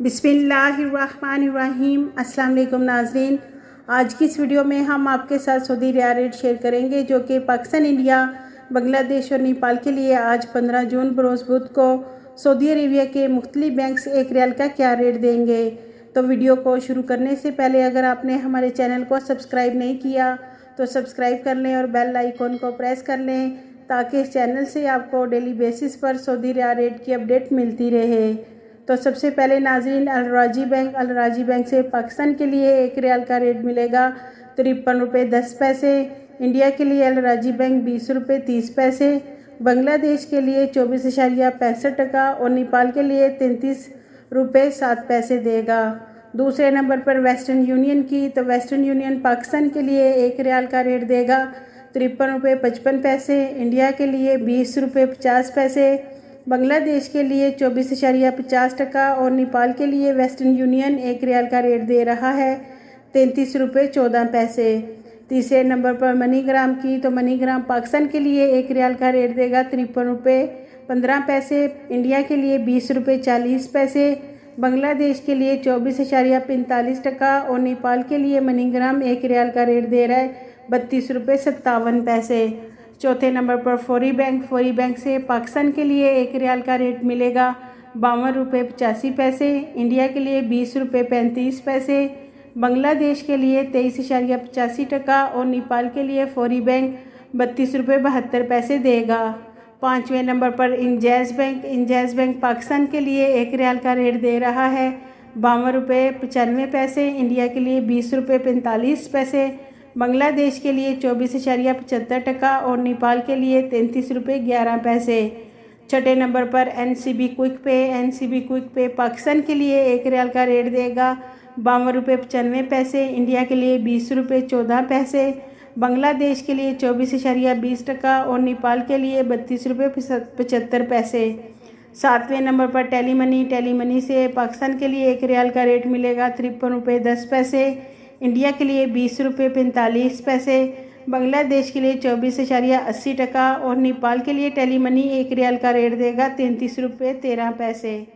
बिस्मिल्लाहिर्रहमानिर्रहीम। अस्सलाम वालेकुम नाज़रीन, आज की इस वीडियो में हम आपके साथ सऊदी रियाल रेट शेयर करेंगे जो कि पाकिस्तान, इंडिया, बांग्लादेश और नेपाल के लिए आज 15 जून बरोज़ बुध को सऊदी अरेबिया के मुख्तलिफ बैंक्स एक रियाल का क्या रेट देंगे। तो वीडियो को शुरू करने से पहले अगर आपने हमारे चैनल को सब्सक्राइब नहीं किया तो सब्सक्राइब कर लें और बेल आइकॉन को प्रेस कर लें ताकि इस चैनल से आपको डेली बेसिस पर सऊदी रियाल रेट की अपडेट मिलती रहे। तो सबसे पहले नाज़रीन, अल राजी बैंक से पाकिस्तान के लिए एक रियाल का रेट मिलेगा 53 रुपये 10 पैसे। इंडिया के लिए अल राजी बैंक 20 रुपये 30 पैसे। बांग्लादेश के लिए 24.65 टका और नेपाल के लिए 33 रुपये 7 पैसे देगा। दूसरे नंबर पर वेस्टर्न यूनियन की, तो वेस्टर्न यूनियन पाकिस्तान के लिए एक रियाल का रेट देगा 53 रुपये 55 पैसे। इंडिया के लिए 20 रुपये 50 पैसे। बांग्लादेश के लिए 24.50 टका और नेपाल के लिए वेस्टर्न यूनियन एक रियाल का रेट दे रहा है 33 रुपये 14 पैसे। तीसरे नंबर पर मनीग्राम की, तो मनीग्राम पाकिस्तान के लिए एक रियाल का रेट देगा 53 रुपये 15 पैसे। इंडिया के लिए 20 रुपये 40 पैसे। बांग्लादेश के लिए 24.45 टका और नेपाल के लिए मनीग्राम एक रियाल का रेट दे रहा है 32 रुपये 57 पैसे। चौथे नंबर पर फौरी बैंक से पाकिस्तान के लिए एक रियाल का रेट मिलेगा 52 रुपये 85 पैसे। इंडिया के लिए 20 रुपये 35 पैसे। बांग्लादेश के लिए 23.85 टका और नेपाल के लिए फौरी बैंक 32 रुपये 72 पैसे देगा। पाँचवें नंबर पर इंजैज़ बैंक पाकिस्तान के लिए एक रियाल का रेट दे रहा है 52 रुपये 95 पैसे। इंडिया के लिए 20 रुपये 45 पैसे। बांग्लादेश के लिए 24.75 टका और नेपाल के लिए 33 रुपये 11 पैसे। छठे नंबर पर एनसीबी क्विक पे पाकिस्तान के लिए एक रियाल का रेट देगा 52 रुपये 95 पैसे। इंडिया के लिए 20 रुपये 14 पैसे। बांग्लादेश के लिए 24.20 टका और नेपाल के लिए 32 रुपये 75 पैसे। सातवें नंबर पर टेलीमनी से पाकिस्तान के लिए एक रियाल का रेट मिलेगा 53 रुपये 10 पैसे। इंडिया के लिए 20 रुपये 45 पैसे। बांग्लादेश के लिए 24.80 टका और नेपाल के लिए टेलीमनी एक रियाल का रेट देगा 33 रुपये 13 पैसे।